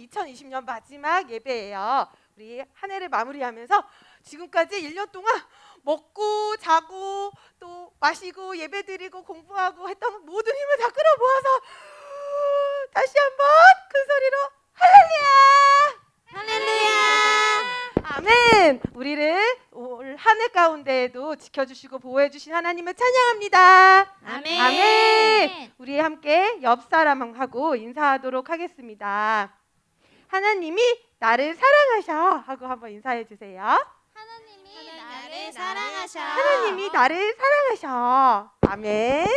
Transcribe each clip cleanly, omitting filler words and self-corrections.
2020년 마지막 예배예요. 우리 한 해를 마무리하면서 지금까지 1년 동안 먹고 자고 또 마시고 예배드리고 공부하고 했던 모든 힘을 다 끌어모아서 다시 한번 큰 소리로 할렐루야! 할렐루야! 아멘! 우리를 올 한 해 가운데에도 지켜주시고 보호해주신 하나님을 찬양합니다. 아멘. 아멘! 우리 함께 옆 사람하고 인사하도록 하겠습니다. 하나님이 나를 사랑하셔 하고 한번 인사해 주세요. 하나님이 나를 사랑하셔. 하나님이 나를 사랑하셔. 아멘.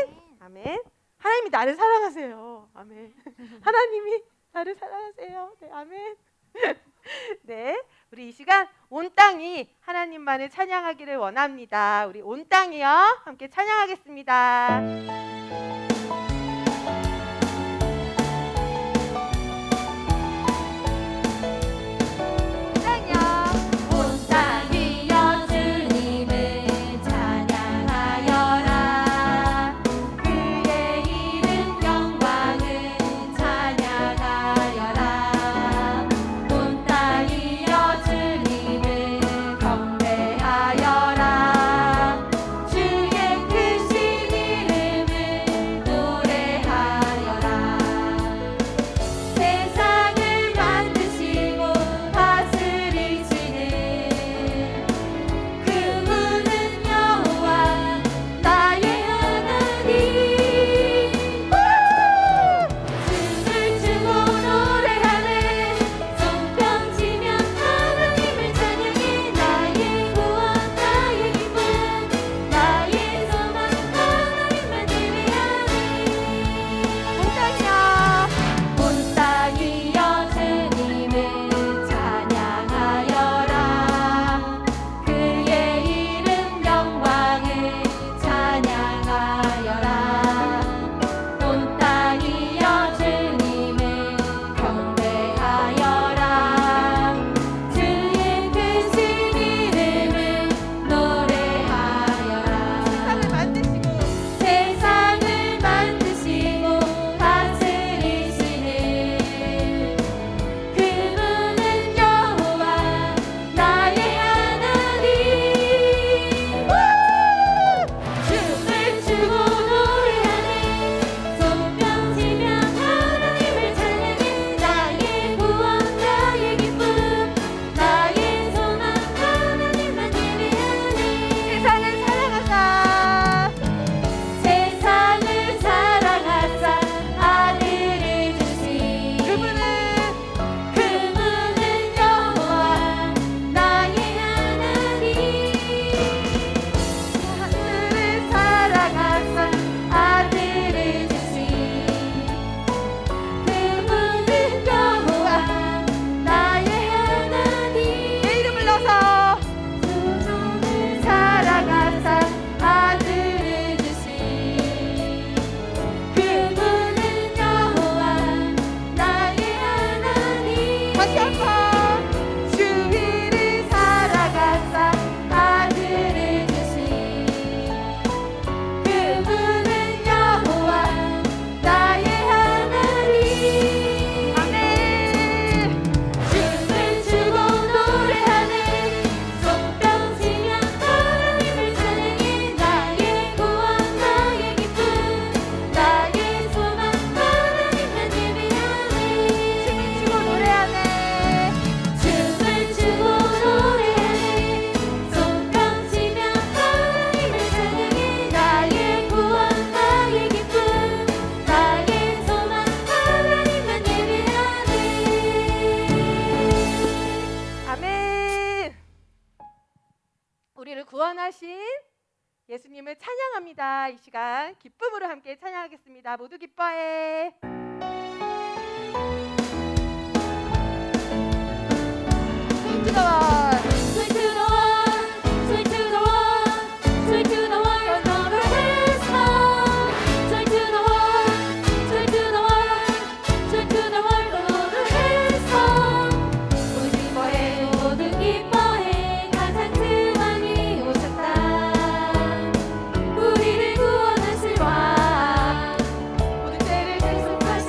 아멘. 하나님이 나를 사랑하세요. 아멘. 하나님이 나를 사랑하세요. 네, 아멘. 네, 우리 이 시간 온 땅이 하나님만을 찬양하기를 원합니다. 우리 온 땅이요, 함께 찬양하겠습니다. 온 땅이여 주님을 찬양하여라. 그의 이름 영광을 찬양하여라. 온 땅이여 주님을 경배하여라. 주의 크신 이름을 노래하여라. 세상을 만드시고 다스리시는 그분은 여호와 나의 하나님. 춤을 추고 노래하네. 손뼉치며 하나님을 찬양해. 나의 구원 나의 기쁨 나의 소망 하나님만 예배하네. 온 땅이여 주님을 찬양하여라. 그의 이름 영광을 찬양하여라. 온 땅이여 주님을 경배하여라. 주의 크신 이름을 노래하여라. 세상을 만드시고 다스리시는 그분은 여호와 나의 하나님. 춤을 추고 노래하네. 손뼉치며 하나님을 찬양해. 나의 구원 나의 기쁨 나의 소망 하나님만 예배하네. 세상을 사랑하사 아들을 주신 그분은 여호와 나의 하나님. 하늘을 사랑하사 아들을 주신 그분은 여호와 나의 하나님. 내 이름을 넣어서 주님을 사랑하사 아들을 주신 그분은 여호와 나의 하나님. 다시 한번 주위를 사랑하사 아들을 주신 그분은 여호와 나의 하나님. 아멘. 춤을 추고 노래하네. 손뼉치며 하나님을 찬양해. 나의 구원 나의 기쁨 나의 소망 하나님만 예배하네. 춤을 추고 노래하네. 손뼉치며 하나님을 찬양해. 나의 구원 나의 기쁨 나의 소망 하나님만 예배하네. 아멘. 우리를 구원하신 예수님을 찬양합니다. 이 시간 기쁨으로 함께 찬양하겠습니다. 모두 기뻐해. Sing to the Lord. Sweet to the one, sweet to the one, sweet to the one, your number is home. Sweet to the one, sweet to the one, sweet to the one, your number is home. 모두 기뻐해, 모두 기뻐해, 가장 큰 왕이 오셨다. 우리를 구원하실 왕, 모든 죄를 대속하신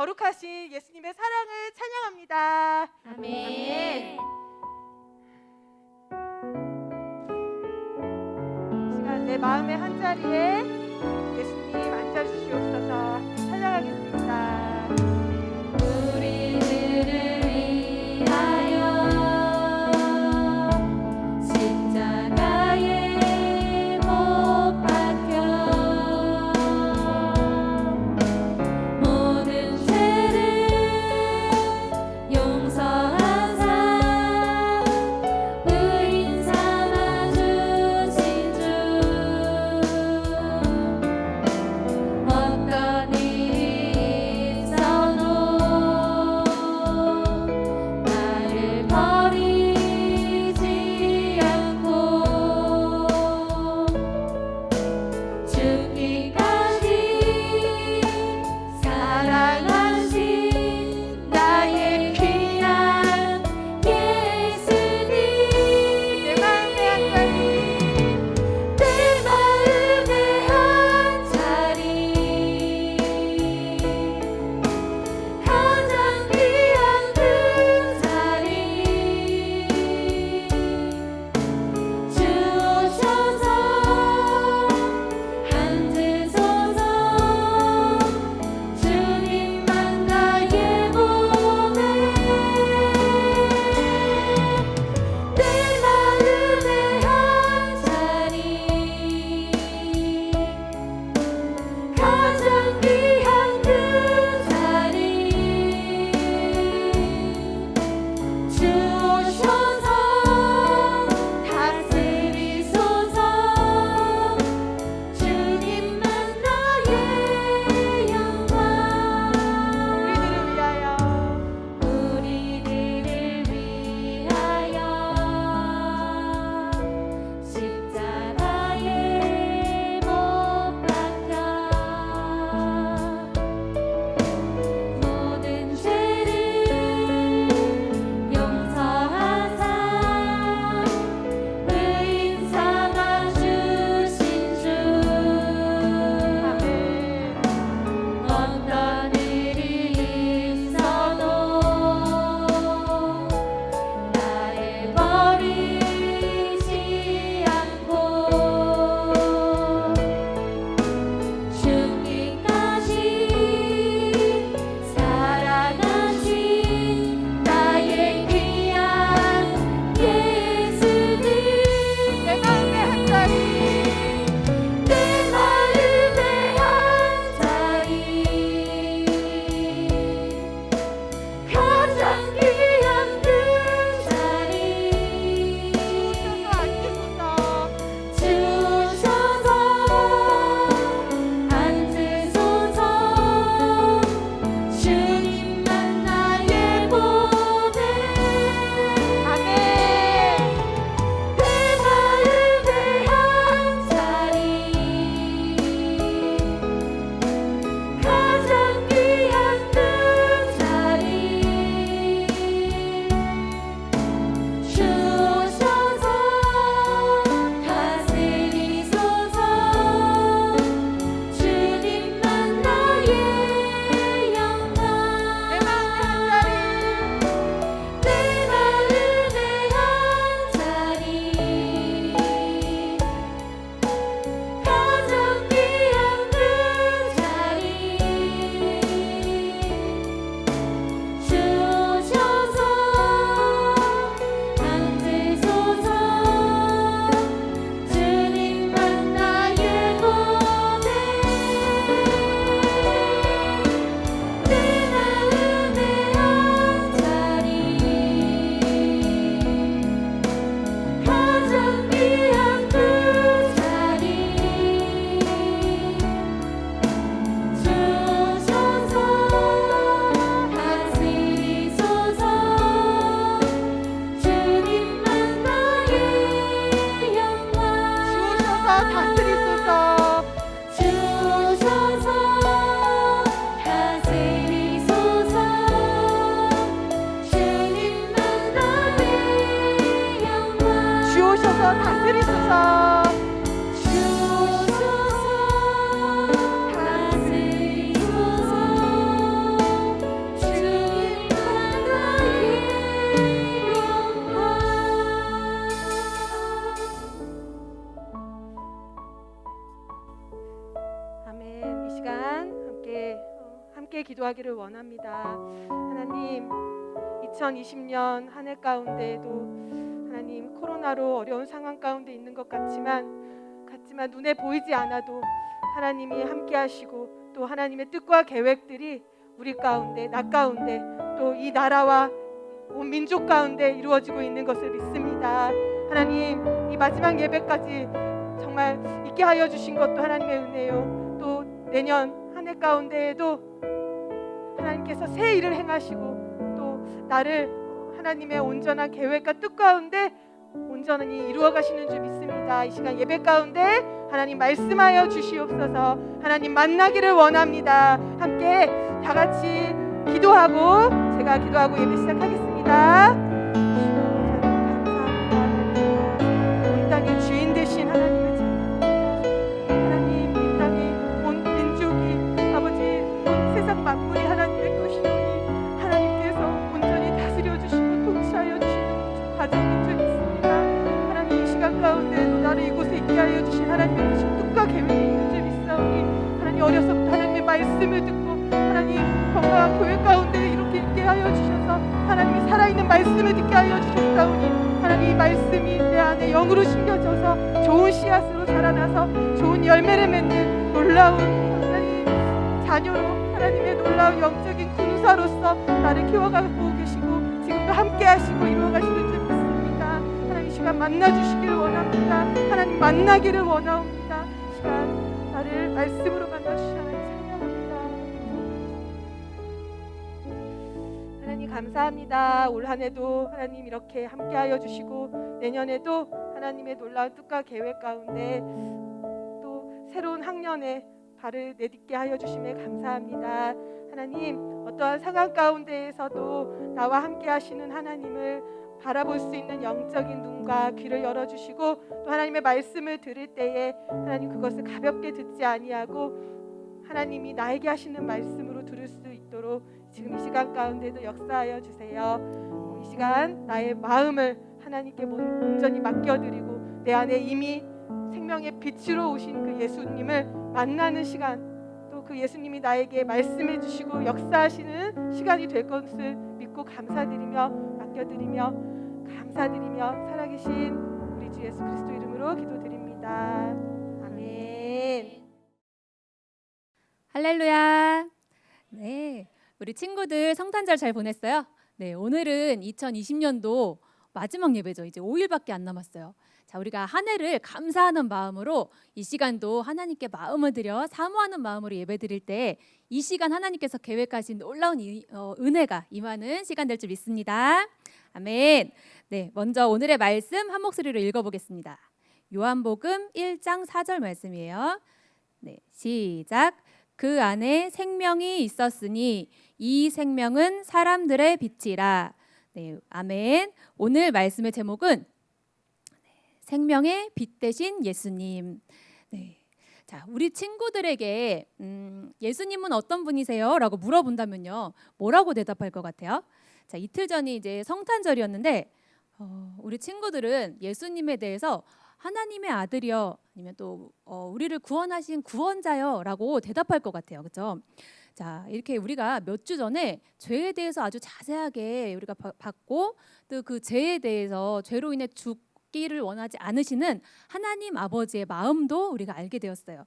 거룩하신 예수님의 사랑을 찬양합니다. 아멘. 시간 내 마음의 한 자리에 예수님 앉아주시옵소서. 함께 찬양하겠습니다. 우리들을 위하여 십자가에 못 박혀 모든 죄를 용서하사 의인 삼아 주신 주 어떤 일이 있어도 나를 버리지 않고 죽기까지 사랑하신 나의 귀한 예수님 내 마음의 한 자리 내 마음의 한 자리 가장 귀한 그 자리 주오셔서 앉으소서 주님만 나의 몸에 내 마음의 한 자리 가장 귀한 그 자리 주오셔서 다스리소서 주님만 나의 영광 우리들을 위하여 십자가에 못 박혀 모든 죄를 용서하사 의인 삼아 주신 주 아멘. 어떤 일이 있어도 나를 버리지 않고 죽기까지 사랑하신 나의 귀한 예수님 내 마음의 한 자리 내 마음의 한 자리 가장 귀한 그 자리 주셔서 앉으소서. 주셔서 앉으소서 주님만 나의 몸에 아멘. 내 마음의 한 자리 가장 귀한 그 자리 주셔서 다스리소서 주님만 나의 영광 내 마음의 한 자리 내 마음의 한 자리 가장 귀한 그 자리 주셔서 앉으소서 주님만 나의 몸에 내 마음의 한 자리 가장 귀한 그 자리 주셔서 다스리소서 주님만 나의 영광 주셔서 다스리소서. 주셔서 다스리소서 주님만 나의 영광 주셔서 다스리소서. 주셔서 다스리소서 기도하기를 원합니다. 하나님, 2020년 한 해 가운데에도 하나님 코로나로 어려운 상황 가운데 있는 것 같지만 눈에 보이지 않아도 하나님이 함께 하시고 또 하나님의 뜻과 계획들이 우리 가운데, 나 가운데, 또 이 나라와 온 민족 가운데 이루어지고 있는 것을 믿습니다. 하나님, 이 마지막 예배까지 정말 있게 하여 주신 것도 하나님의 은혜요. 또 내년 한 해 가운데에도 하나님께서 새 일을 행하시고 또 나를 하나님의 온전한 계획과 뜻 가운데 온전히 이루어 가시는 줄 믿습니다. 이 시간 예배 가운데 하나님 말씀하여 주시옵소서. 하나님 만나기를 원합니다. 함께 다 같이 기도하고 제가 기도하고 예배 시작하겠습니다. 이 땅의 주인 되신 하나님을 찬양합니다. 하나님, 이 땅의 온 민족이 아버지 온 세상 만물이 하나님의 것이오니 하나님께서 온전히 다스려 주시고 통치하여 주시는 과정인 줄 믿습니다. 하나님, 이 시간 가운데도 나를 이곳에 있게 하여 주신 하나님의 뜻과 계획이 있는 줄 믿사오니 하나님, 어려서부터 하나님의 말씀을 듣고 하나님 건강한 교회 가운데 이렇게 있게 하여 주셔서 하나님의 살아있는 말씀을 듣게 하여 주셨사오니 하나님, 이 말씀이 내 안에 영으로 심겨져서 좋은 씨앗으로 자라나서 좋은 열매를 맺는 놀라운 하나님 자녀로 하나님의 놀라운 영적인 군사로서 나를 키워가고 계시고 지금도 함께 하시고 이루어가시는 줄 믿습니다. 하나님, 이 시간 만나주시기를 원합니다. 하나님 만나기를 원하옵니다. 이 시간 나를 말씀으로 만나주시는 하나님 감사합니다. 올 한 해도 하나님 이렇게 함께하여 주시고 내년에도 하나님의 놀라운 뜻과 계획 가운데 또 새로운 학년에 발을 내딛게 하여 주심에 감사합니다. 하나님, 어떠한 상황 가운데에서도 나와 함께 하시는 하나님을 바라볼 수 있는 영적인 눈과 귀를 열어주시고 또 하나님의 말씀을 들을 때에 하나님 그것을 가볍게 듣지 아니하고 하나님이 나에게 하시는 말씀으로 들을 수 있도록 지금 이 시간 가운데도 역사하여 주세요. 이 시간 나의 마음을 하나님께 온전히 맡겨드리고 내 안에 이미 생명의 빛으로 오신 그 예수님을 만나는 시간, 또 그 예수님이 나에게 말씀해 주시고 역사하시는 시간이 될 것을 믿고 감사드리며 맡겨드리며 감사드리며 살아계신 우리 주 예수 그리스도 이름으로 기도드립니다. 아멘. 할렐루야. 네, 우리 친구들 성탄절 잘 보냈어요? 네, 오늘은 2020년도 마지막 예배죠. 이제 5일밖에 안 남았어요. 자, 우리가 한 해를 감사하는 마음으로 이 시간도 하나님께 마음을 들여 사모하는 마음으로 예배드릴 때 이 시간 하나님께서 계획하신 놀라운 은혜가 임하는 시간 될 줄 믿습니다. 아멘. 네, 먼저 오늘의 말씀 한 목소리로 읽어보겠습니다. 요한복음 1장 4절 말씀이에요. 네, 시작. 그 안에 생명이 있었으니 이 생명은 사람들의 빛이라. 네, 아멘. 오늘 말씀의 제목은 생명의 빛 대신 예수님. 네. 자, 우리 친구들에게 예수님은 어떤 분이세요? 라고 물어본다면요, 뭐라고 대답할 것 같아요? 자, 이틀 전이 이제 성탄절이었는데 우리 친구들은 예수님에 대해서 하나님의 아들이요, 아니면 또 우리를 구원하신 구원자요 라고 대답할 것 같아요. 그렇죠? 자, 이렇게 우리가 몇 주 전에 죄에 대해서 아주 자세하게 우리가 봤고 또 그 죄에 대해서 죄로 인해 죽기를 원하지 않으시는 하나님 아버지의 마음도 우리가 알게 되었어요.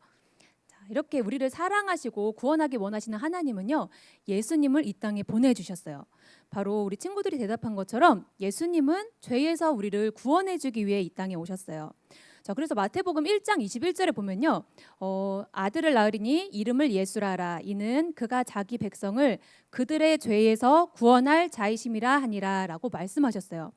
자, 이렇게 우리를 사랑하시고 구원하기 원하시는 하나님은요, 예수님을 이 땅에 보내주셨어요. 바로 우리 친구들이 대답한 것처럼 예수님은 죄에서 우리를 구원해 주기 위해 이 땅에 오셨어요. 자, 그래서 마태복음 1장 21절에 보면요, 아들을 낳으리니 이름을 예수라 하라. 이는 그가 자기 백성을 그들의 죄에서 구원할 자이심이라 하니라 라고 말씀하셨어요.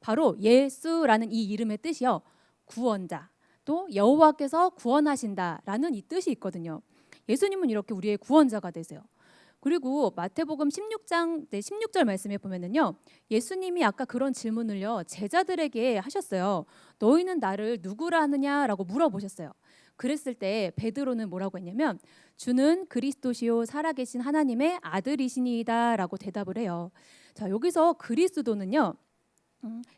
바로 예수라는 이 이름의 뜻이요, 구원자, 또 여호와께서 구원하신다라는 이 뜻이 있거든요. 예수님은 이렇게 우리의 구원자가 되세요. 그리고 마태복음 16장 16절 말씀에 보면은요, 예수님이 아까 그런 질문을요 제자들에게 하셨어요. 너희는 나를 누구라 하느냐라고 물어보셨어요. 그랬을 때 베드로는 뭐라고 했냐면 주는 그리스도시요 살아계신 하나님의 아들이시니이다라고 대답을 해요. 자, 여기서 그리스도는요,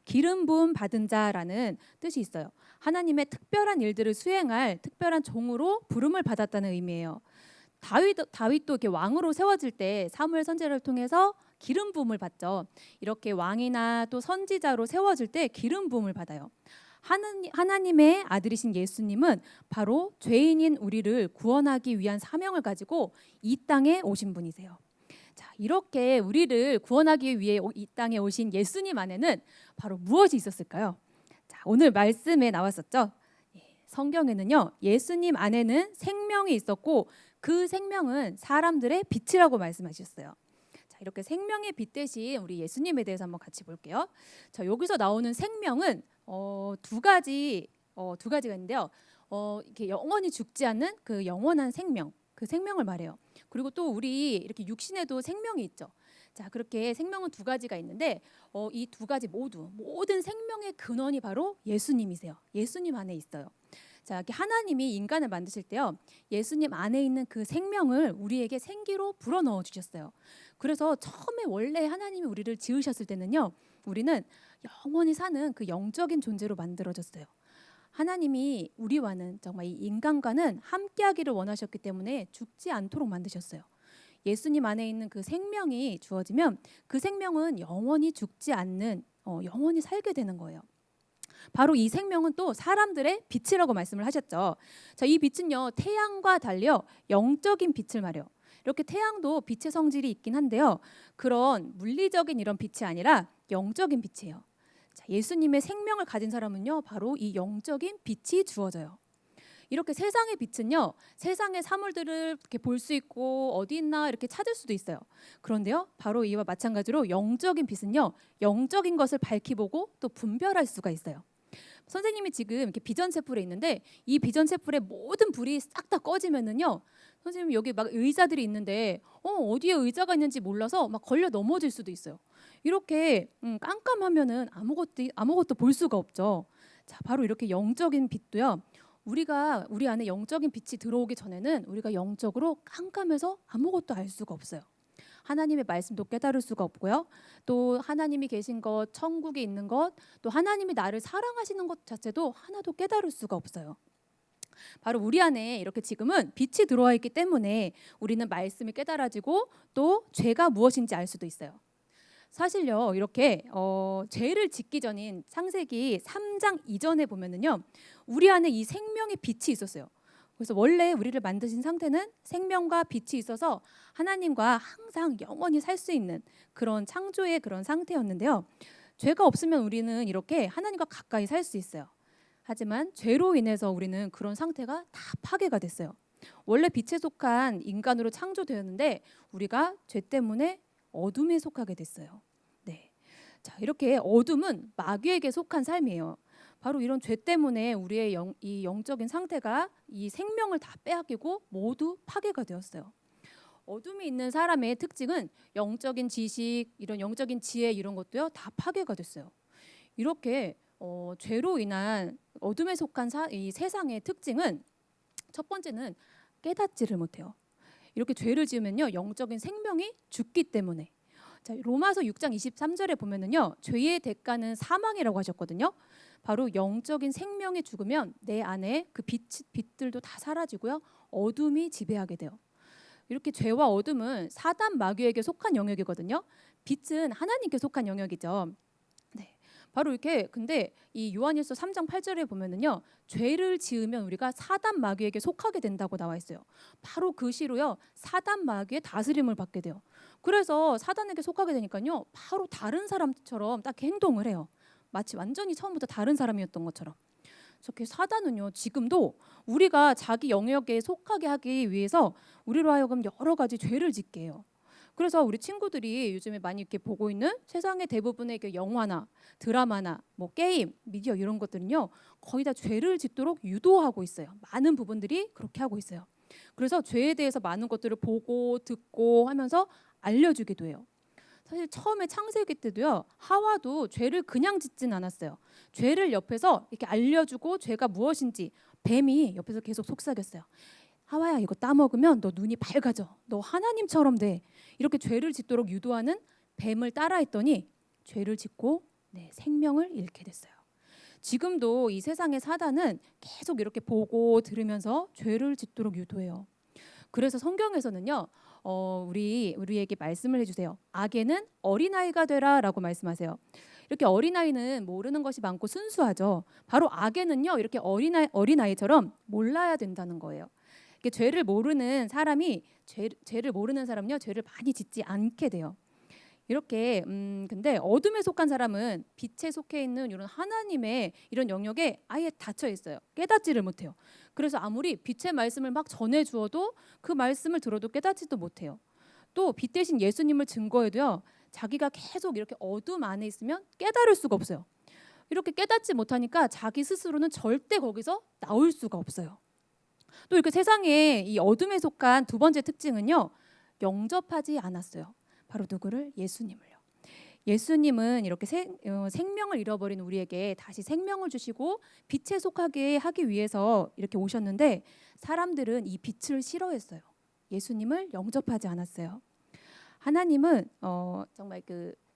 기름 부음 받은 자라는 뜻이 있어요. 하나님의 특별한 일들을 수행할 특별한 종으로 부름을 받았다는 의미예요. 다윗도 이렇게 왕으로 세워질 때 사무엘 선지자를 통해서 기름 부음을 받죠. 이렇게 왕이나 또 선지자로 세워질 때 기름 부음을 받아요. 하나님의 아들이신 예수님은 바로 죄인인 우리를 구원하기 위한 사명을 가지고 이 땅에 오신 분이세요. 자, 이렇게 우리를 구원하기 위해 이 땅에 오신 예수님 안에는 바로 무엇이 있었을까요? 자, 오늘 말씀에 나왔었죠. 성경에는요, 예수님 안에는 생명이 있었고 그 생명은 사람들의 빛이라고 말씀하셨어요. 자, 이렇게 생명의 빛 대신 우리 예수님에 대해서 한번 같이 볼게요. 자, 여기서 나오는 생명은 두 가지가 있는데요. 이렇게 영원히 죽지 않는 그 영원한 생명, 그 생명을 말해요. 그리고 또 우리 이렇게 육신에도 생명이 있죠. 자, 그렇게 생명은 두 가지가 있는데 이 두 가지 모든 생명의 근원이 바로 예수님이세요. 예수님 안에 있어요. 자, 이렇게 하나님이 인간을 만드실 때요, 예수님 안에 있는 그 생명을 우리에게 생기로 불어넣어 주셨어요. 그래서 처음에 원래 하나님이 우리를 지으셨을 때는요, 우리는 영원히 사는 그 영적인 존재로 만들어졌어요. 하나님이 우리와는 정말 이 인간과는 함께하기를 원하셨기 때문에 죽지 않도록 만드셨어요. 예수님 안에 있는 그 생명이 주어지면 그 생명은 영원히 죽지 않는 영원히 살게 되는 거예요. 바로 이 생명은 또 사람들의 빛이라고 말씀을 하셨죠. 자, 이 빛은요, 태양과 달려 영적인 빛을 말해요. 이렇게 태양도 빛의 성질이 있긴 한데요, 그런 물리적인 이런 빛이 아니라 영적인 빛이에요. 자, 예수님의 생명을 가진 사람은요, 바로 이 영적인 빛이 주어져요. 이렇게 세상의 빛은요, 세상의 사물들을 이렇게 볼 수 있고 어디 있나 이렇게 찾을 수도 있어요. 그런데요, 바로 이와 마찬가지로 영적인 빛은요, 영적인 것을 밝히보고 또 분별할 수가 있어요. 선생님이 지금 이렇게 비전 횃불에 있는데 이 비전 횃불의 모든 불이 싹 다 꺼지면은요, 선생님 여기 막 의자들이 있는데 어디에 의자가 있는지 몰라서 막 걸려 넘어질 수도 있어요. 이렇게 깜깜하면은 아무것도 볼 수가 없죠. 자, 바로 이렇게 영적인 빛도요, 우리 안에 영적인 빛이 들어오기 전에는 우리가 영적으로 깜깜해서 아무것도 알 수가 없어요. 하나님의 말씀도 깨달을 수가 없고요. 또 하나님이 계신 것, 천국에 있는 것, 또 하나님이 나를 사랑하시는 것 자체도 하나도 깨달을 수가 없어요. 바로 우리 안에 이렇게 지금은 빛이 들어와 있기 때문에 우리는 말씀이 깨달아지고 또 죄가 무엇인지 알 수도 있어요. 사실요, 이렇게 죄를 짓기 전인 창세기 3장 이전에 보면은요, 우리 안에 이 생명의 빛이 있었어요. 그래서 원래 우리를 만드신 상태는 생명과 빛이 있어서 하나님과 항상 영원히 살 수 있는 그런 창조의 그런 상태였는데요, 죄가 없으면 우리는 이렇게 하나님과 가까이 살 수 있어요. 하지만 죄로 인해서 우리는 그런 상태가 다 파괴가 됐어요. 원래 빛에 속한 인간으로 창조되었는데 우리가 죄 때문에 어둠에 속하게 됐어요. 네. 자, 이렇게 어둠은 마귀에게 속한 삶이에요. 바로 이런 죄 때문에 우리의 이 영적인 상태가 이 생명을 다 빼앗기고 모두 파괴가 되었어요. 어둠이 있는 사람의 특징은 영적인 지식, 이런 영적인 지혜 이런 것도요, 다 파괴가 됐어요. 이렇게 죄로 인한 어둠에 속한 이 세상의 특징은 첫 번째는 깨닫지를 못해요. 이렇게 죄를 지으면요, 영적인 생명이 죽기 때문에. 자, 로마서 6장 23절에 보면은요, 죄의 대가는 사망이라고 하셨거든요. 바로 영적인 생명이 죽으면 내 안에 그 빛들도 다 사라지고요, 어둠이 지배하게 돼요. 이렇게 죄와 어둠은 사단 마귀에게 속한 영역이거든요. 빛은 하나님께 속한 영역이죠. 네. 바로 이렇게, 근데 이 요한일서 3장 8절에 보면은요, 죄를 지으면 우리가 사단 마귀에게 속하게 된다고 나와 있어요. 바로 그 시로요, 사단 마귀의 다스림을 받게 돼요. 그래서 사단에게 속하게 되니까요, 바로 다른 사람처럼 딱 행동을 해요. 마치 완전히 처음부터 다른 사람이었던 것처럼. 그래서 사단은요, 지금도 우리가 자기 영역에 속하게 하기 위해서 우리로 하여금 여러 가지 죄를 짓게 해요. 그래서 우리 친구들이 요즘에 많이 이렇게 보고 있는 세상의 대부분의 그 영화나 드라마나 뭐 게임, 미디어 이런 것들은요, 거의 다 죄를 짓도록 유도하고 있어요. 많은 부분들이 그렇게 하고 있어요. 그래서 죄에 대해서 많은 것들을 보고 듣고 하면서 알려주기도 해요. 사실 처음에 창세기 때도요, 하와도 죄를 그냥 짓진 않았어요. 죄를 옆에서 이렇게 알려주고 죄가 무엇인지 뱀이 옆에서 계속 속삭였어요. 하와야, 이거 따먹으면 너 눈이 밝아져. 너 하나님처럼 돼. 이렇게 죄를 짓도록 유도하는 뱀을 따라했더니 죄를 짓고 생명을 잃게 됐어요. 지금도 이 세상의 사단은 계속 이렇게 보고 들으면서 죄를 짓도록 유도해요. 그래서 성경에서는요, 우리에게 말씀을 해주세요. 악에는 어린아이가 되라라고 말씀하세요. 이렇게 어린아이는 모르는 것이 많고 순수하죠. 바로 악에는요, 이렇게 어린아이처럼 몰라야 된다는 거예요. 이게 죄를 모르는 사람이 죄를 모르는 사람은요, 죄를 많이 짓지 않게 돼요. 이렇게 근데 어둠에 속한 사람은 빛에 속해 있는 이런 하나님의 이런 영역에 아예 닫혀 있어요. 깨닫지를 못해요. 그래서 아무리 빛의 말씀을 막 전해 주어도 그 말씀을 들어도 깨닫지도 못해요. 또 빛 대신 예수님을 증거해도요, 자기가 계속 이렇게 어둠 안에 있으면 깨달을 수가 없어요. 이렇게 깨닫지 못하니까 자기 스스로는 절대 거기서 나올 수가 없어요. 또 이렇게 세상에 이 어둠에 속한 두 번째 특징은요, 영접하지 않았어요. 바로 누구를? 예수님을요. 예수님은 이렇게 생명을 잃어버린 우리에게 다시 생명을 주시고 빛에 속하게 하기 위해서 이렇게 오셨는데, 사람들은 이 빛을 싫어했어요. 예수님을 영접하지 않았어요. 하나님은 정말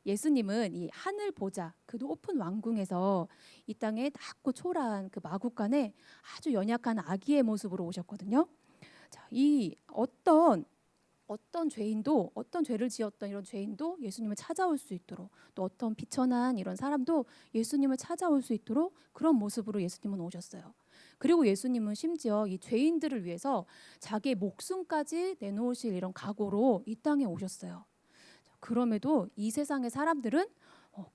예수님은 이 하늘 보좌, 그 높은 왕궁에서 이 땅에 낮고 초라한 그 마국간에 아주 연약한 아기의 모습으로 오셨거든요. 자, 이 어떤 죄인도, 어떤 죄를 지었던 이런 죄인도 예수님을 찾아올 수 있도록, 또 어떤 비천한 이런 사람도 예수님을 찾아올 수 있도록 그런 모습으로 예수님은 오셨어요. 그리고 예수님은 심지어 이 죄인들을 위해서 자기의 목숨까지 내놓으실 이런 각오로 이 땅에 오셨어요. 그럼에도 이 세상의 사람들은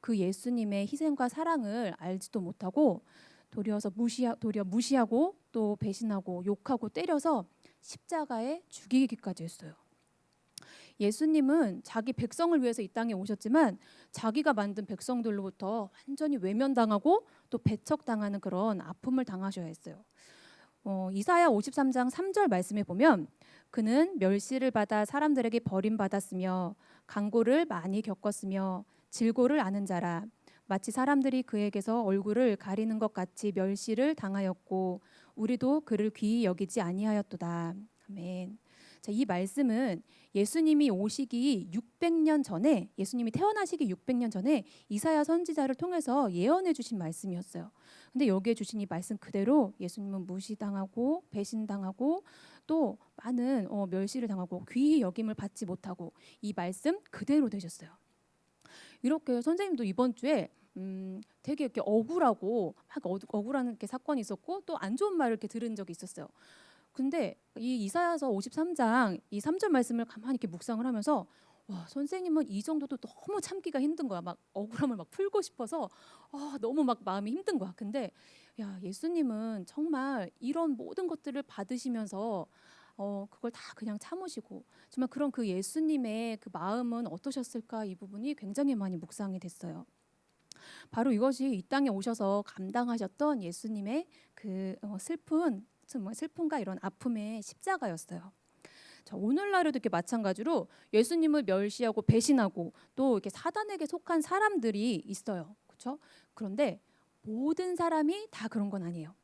그 예수님의 희생과 사랑을 알지도 못하고 도리어 무시하고 또 배신하고 욕하고 때려서 십자가에 죽이기까지 했어요. 예수님은 자기 백성을 위해서 이 땅에 오셨지만 자기가 만든 백성들로부터 완전히 외면당하고 또 배척당하는 그런 아픔을 당하셔야 했어요. 이사야 53장 3절 말씀에 보면, 그는 멸시를 받아 사람들에게 버림받았으며 강고를 많이 겪었으며 질고를 아는 자라. 마치 사람들이 그에게서 얼굴을 가리는 것 같이 멸시를 당하였고 우리도 그를 귀히 여기지 아니하였도다. 아멘. 자, 이 말씀은 예수님이 오시기 600년 전에, 예수님이 태어나시기 600년 전에 이사야 선지자를 통해서 예언해 주신 말씀이었어요. 근데 여기에 주신 이 말씀 그대로 예수님은 무시당하고 배신당하고 또 많은 멸시를 당하고 귀히 여김을 받지 못하고 이 말씀 그대로 되셨어요. 이렇게 선생님도 이번 주에 되게 이렇게 억울하고 막 억울한 이렇게 사건이 있었고 또 안 좋은 말을 이렇게 들은 적이 있었어요. 근데 이 이사야서 53장 이 3절 말씀을 가만히 이렇게 묵상을 하면서, 와, 선생님은 이 정도도 너무 참기가 힘든 거야. 막 억울함을 막 풀고 싶어서 너무 막 마음이 힘든 거야. 근데 야, 예수님은 정말 이런 모든 것들을 받으시면서 그걸 다 그냥 참으시고 정말 그런 그 예수님의 그 마음은 어떠셨을까, 이 부분이 굉장히 많이 묵상이 됐어요. 바로 이것이 이 땅에 오셔서 감당하셨던 예수님의 그 슬픔과 이런 아픔의 십자가였어요. 자, 오늘날에도 이렇게 마찬가지로 예수님을 멸시하고 배신하고 또 이렇게 사단에게 속한 사람들이 있어요. 그렇죠? 그런데 모든 사람이 다 그런 건 아니에요.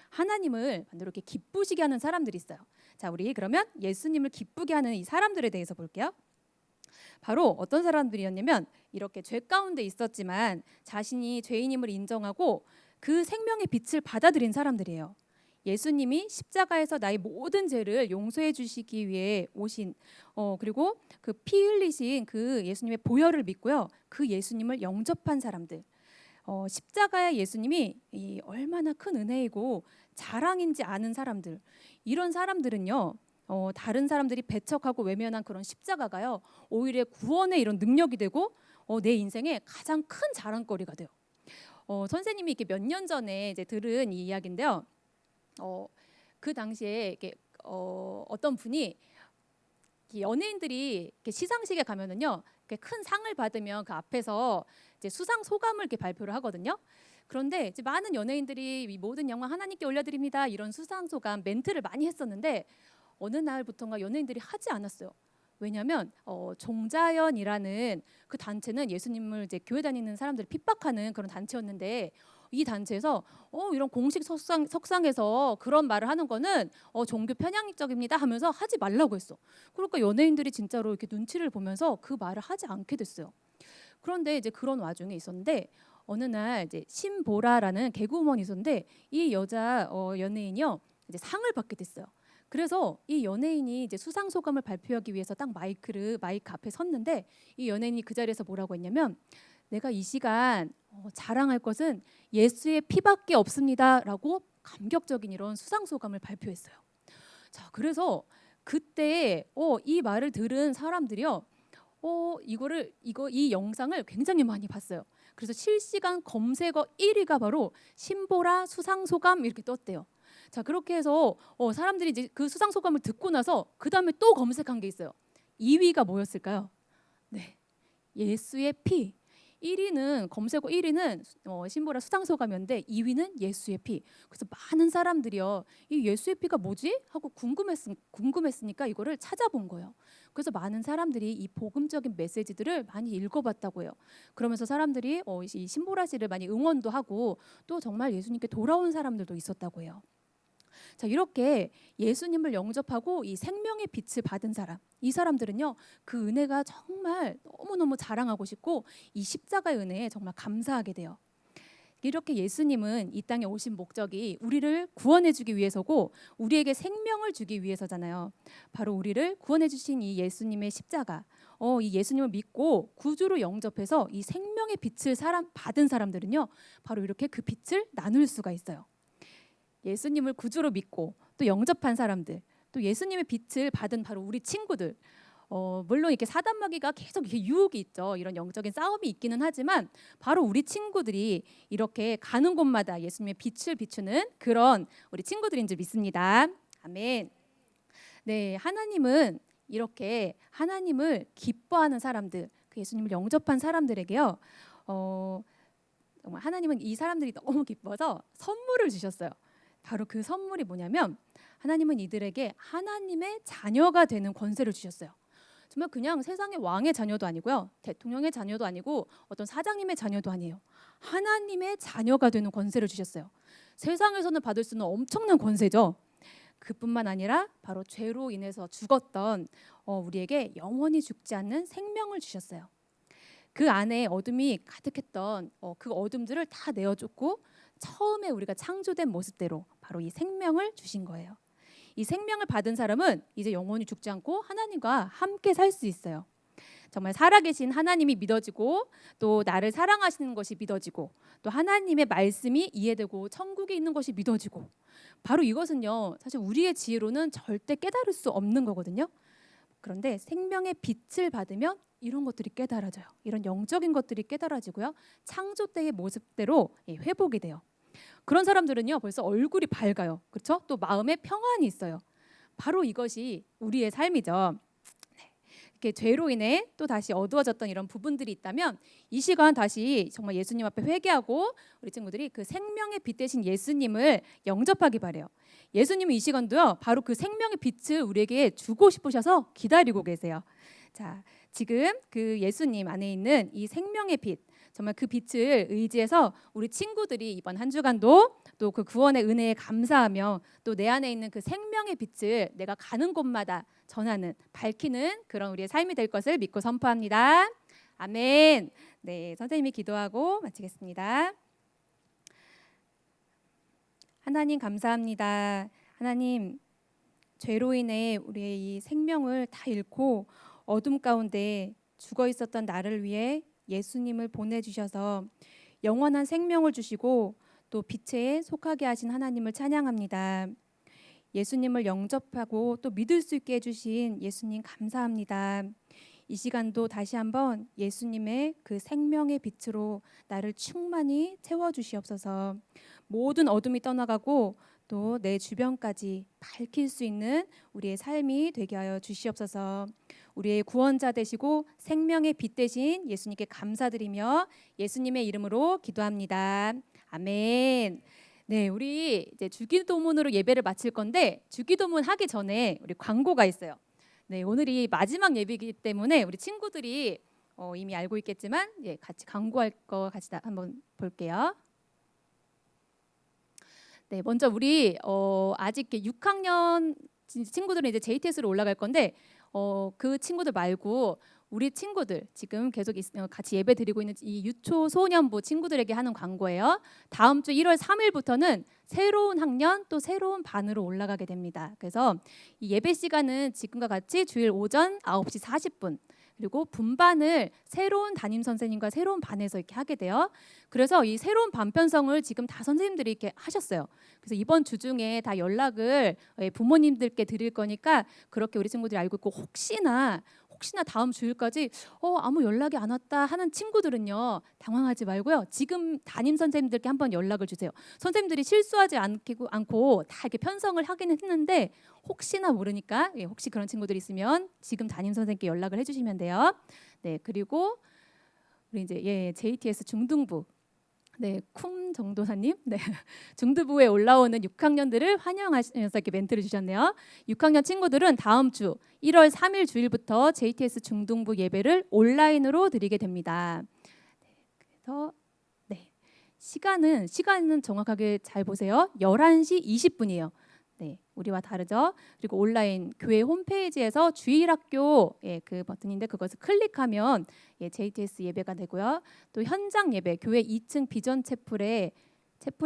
하나님을 반대로 이렇게 기쁘시게 하는 사람들이 있어요. 자, 우리 그러면 예수님을 기쁘게 하는 이 사람들에 대해서 볼게요. 바로 어떤 사람들이었냐면, 이렇게 죄 가운데 있었지만 자신이 죄인임을 인정하고 그 생명의 빛을 받아들인 사람들이에요. 예수님이 십자가에서 나의 모든 죄를 용서해 주시기 위해 오신 그리고 그 피 흘리신 그 예수님의 보혈을 믿고요, 그 예수님을 영접한 사람들, 십자가의 예수님이 얼마나 큰 은혜이고 자랑인지 아는 사람들, 이런 사람들은요, 다른 사람들이 배척하고 외면한 그런 십자가가요, 오히려 구원의 이런 능력이 되고 내 인생의 가장 큰 자랑거리가 돼요. 선생님이 이렇게 몇 년 전에 이제 들은 이 이야기인데요. 그 당시에 이렇게 어떤 분이 연예인들이 이렇게 시상식에 가면은요, 이렇게 큰 상을 받으면 그 앞에서 이제 수상 소감을 이렇게 발표를 하거든요. 그런데 이제 많은 연예인들이 이 모든 영광 하나님께 올려드립니다, 이런 수상 소감 멘트를 많이 했었는데 어느 날부터인가 연예인들이 하지 않았어요. 왜냐하면 종자연이라는 그 단체는 예수님을 이제 교회 다니는 사람들을 핍박하는 그런 단체였는데, 이 단체에서 이런 공식 석상에서 그런 말을 하는 거는 종교 편향적입니다 하면서 하지 말라고 했어. 그러니까 연예인들이 진짜로 이렇게 눈치를 보면서 그 말을 하지 않게 됐어요. 그런데 이제 그런 와중에 있었는데 어느 날 이제 신보라라는 개그우먼이 있었는데 이 여자 연예인이요, 이제 상을 받게 됐어요. 그래서 이 연예인이 이제 수상 소감을 발표하기 위해서 딱 마이크 앞에 섰는데 이 연예인이 그 자리에서 뭐라고 했냐면 내가 이 시간 자랑할 것은 예수의 피밖에 없습니다라고 감격적인 이런 수상 소감을 발표했어요. 자, 그래서 그때 이 말을 들은 사람들이요. 이 영상을 굉장히 많이 봤어요. 그래서 실시간 검색어 1위가 바로 신보라 수상 소감 이렇게 떴대요. 자, 그렇게 해서 사람들이 이제 그 수상 소감을 듣고 나서 그 다음에 또 검색한 게 있어요. 2위가 뭐였을까요? 네, 예수의 피. 1위는 검색어 1위는 신보라 수상 소감이었는데 2위는 예수의 피. 그래서 많은 사람들이요, 이 예수의 피가 뭐지? 하고 궁금했으니까 이거를 찾아본 거예요. 그래서 많은 사람들이 이 복음적인 메시지들을 많이 읽어봤다고 해요. 그러면서 사람들이 이 신보라 씨를 많이 응원도 하고 또 정말 예수님께 돌아온 사람들도 있었다고 해요. 자, 이렇게 예수님을 영접하고 이 생명의 빛을 받은 사람, 이 사람들은요, 그 은혜가 정말 너무너무 자랑하고 싶고 이 십자가의 은혜에 정말 감사하게 돼요. 이렇게 예수님은 이 땅에 오신 목적이 우리를 구원해 주기 위해서고 우리에게 생명을 주기 위해서잖아요. 바로 우리를 구원해 주신 이 예수님의 십자가, 이 예수님을 믿고 구주로 영접해서 이 생명의 빛을 받은 사람들은요, 바로 이렇게 그 빛을 나눌 수가 있어요. 예수님을 구주로 믿고 또 영접한 사람들, 또 예수님의 빛을 받은 바로 우리 친구들, 물론 이렇게 사단마귀가 계속 이렇게 유혹이 있죠. 이런 영적인 싸움이 있기는 하지만 바로 우리 친구들이 이렇게 가는 곳마다 예수님의 빛을 비추는 그런 우리 친구들인 줄 믿습니다. 아멘. 네, 하나님은 이렇게 하나님을 기뻐하는 사람들, 그 예수님을 영접한 사람들에게요, 정말 하나님은 이 사람들이 너무 기뻐서 선물을 주셨어요. 바로 그 선물이 뭐냐면 하나님은 이들에게 하나님의 자녀가 되는 권세를 주셨어요. 정말 그냥 세상의 왕의 자녀도 아니고요, 대통령의 자녀도 아니고 어떤 사장님의 자녀도 아니에요. 하나님의 자녀가 되는 권세를 주셨어요. 세상에서는 받을 수는 엄청난 권세죠. 그뿐만 아니라 바로 죄로 인해서 죽었던 우리에게 영원히 죽지 않는 생명을 주셨어요. 그 안에 어둠이 가득했던 그 어둠들을 다 내어줬고 처음에 우리가 창조된 모습대로 바로 이 생명을 주신 거예요. 이 생명을 받은 사람은 이제 영원히 죽지 않고 하나님과 함께 살 수 있어요. 정말 살아계신 하나님이 믿어지고 또 나를 사랑하시는 것이 믿어지고 또 하나님의 말씀이 이해되고 천국에 있는 것이 믿어지고, 바로 이것은요, 사실 우리의 지혜로는 절대 깨달을 수 없는 거거든요. 그런데 생명의 빛을 받으면 이런 것들이 깨달아져요. 이런 영적인 것들이 깨달아지고요, 창조 때의 모습대로 회복이 돼요. 그런 사람들은요, 벌써 얼굴이 밝아요. 그렇죠? 또 마음에 평안이 있어요. 바로 이것이 우리의 삶이죠. 이렇게 죄로 인해 또 다시 어두워졌던 이런 부분들이 있다면 이 시간 다시 정말 예수님 앞에 회개하고 우리 친구들이 그 생명의 빛 대신 예수님을 영접하기 바래요. 예수님은 이 시간도요, 바로 그 생명의 빛을 우리에게 주고 싶으셔서 기다리고 계세요. 자, 지금 그 예수님 안에 있는 이 생명의 빛, 정말 그 빛을 의지해서 우리 친구들이 이번 한 주간도 또 그 구원의 은혜에 감사하며 또 내 안에 있는 그 생명의 빛을 내가 가는 곳마다 전하는, 밝히는 그런 우리의 삶이 될 것을 믿고 선포합니다. 아멘. 네, 선생님이 기도하고 마치겠습니다. 하나님 감사합니다. 하나님, 죄로 인해 우리의 이 생명을 다 잃고 어둠 가운데 죽어 있었던 나를 위해 예수님을 보내주셔서 영원한 생명을 주시고 또 빛에 속하게 하신 하나님을 찬양합니다. 예수님을 영접하고 또 믿을 수 있게 해주신 예수님 감사합니다. 이 시간도 다시 한번 예수님의 그 생명의 빛으로 나를 충만히 채워주시옵소서. 모든 어둠이 떠나가고 또 내 주변까지 밝힐 수 있는 우리의 삶이 되게 하여 주시옵소서. 우리의 구원자 되시고 생명의 빛 되신 예수님께 감사드리며 예수님의 이름으로 기도합니다. 아멘. 네, 우리 이제 주기도문으로 예배를 마칠 건데 주기도문 하기 전에 우리 광고가 있어요. 네, 오늘이 마지막 예배이기 때문에 우리 친구들이 이미 알고 있겠지만 같이 광고할 거 같이 한번 볼게요. 네, 먼저 우리 아직 6학년 친구들은 이제 JTS로 올라갈 건데 그 친구들 말고 우리 친구들 지금 계속 같이 예배 드리고 있는 이 유초소년부 친구들에게 하는 광고예요. 다음 주 1월 3일부터는 새로운 학년 또 새로운 반으로 올라가게 됩니다. 그래서 이 예배 시간은 지금과 같이 주일 오전 9시 40분 그리고 분반을 새로운 담임 선생님과 새로운 반에서 이렇게 하게 돼요. 그래서 이 새로운 반 편성을 지금 다 선생님들이 이렇게 하셨어요. 그래서 이번 주 중에 다 연락을 부모님들께 드릴 거니까 그렇게 우리 친구들이 알고 있고 혹시나 다음 주일까지 아무 연락이 안 왔다 하는 친구들은요 당황하지 말고요 지금 담임 선생님들께 한번 연락을 주세요. 선생님들이 실수하지 않고 다 이렇게 편성을 하긴 했는데 혹시나 모르니까 혹시 그런 친구들이 있으면 지금 담임 선생님께 연락을 해주시면 돼요. 네, 그리고 우리 이제 JTS 중등부 쿰 정도사님, 중등부에 올라오는 6학년들을 환영하시면서 이렇게 멘트를 주셨네요. 6학년 친구들은 다음 주 1월 3일 주일부터 JTS 중등부 예배를 온라인으로 드리게 됩니다. 그래서 시간은 정확하게 잘 보세요. 11시 20분이에요. 우리와 다르죠. 그리고 온라인 교회 홈페이지에서 주일학교 그 버튼인데 그것을 클릭하면 JTS 예배가 되고요. 또 현장 예배 교회 2층 비전 채플에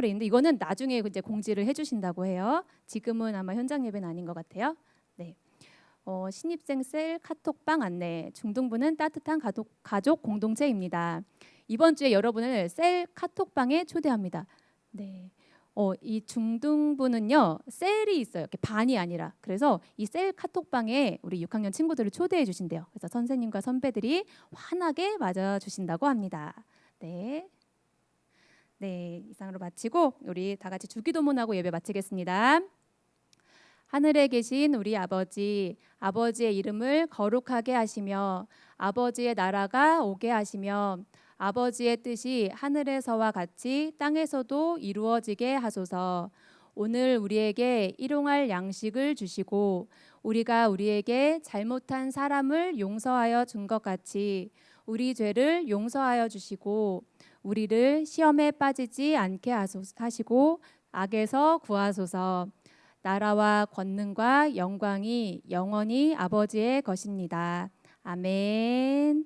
있는데 이거는 나중에 이제 공지를 해주신다고 해요. 지금은 아마 현장 예배는 아닌 것 같아요. 신입생 셀 카톡방 안내. 중등부는 따뜻한 가족 공동체입니다. 이번 주에 여러분을 셀 카톡방에 초대합니다. 이 중등부는요 셀이 있어요. 이렇게 반이 아니라. 그래서 이 셀 카톡방에 우리 6학년 친구들을 초대해 주신대요. 그래서 선생님과 선배들이 환하게 맞아 주신다고 합니다. 이상으로 마치고 우리 다 같이 주기도문하고 예배 마치겠습니다. 하늘에 계신 우리 아버지, 아버지의 이름을 거룩하게 하시며 아버지의 나라가 오게 하시며 아버지의 뜻이 하늘에서와 같이 땅에서도 이루어지게 하소서. 오늘 우리에게 일용할 양식을 주시고 우리가 우리에게 잘못한 사람을 용서하여 준 것 같이 우리 죄를 용서하여 주시고 우리를 시험에 빠지지 않게 하시고 악에서 구하소서. 나라와 권능과 영광이 영원히 아버지의 것입니다. 아멘.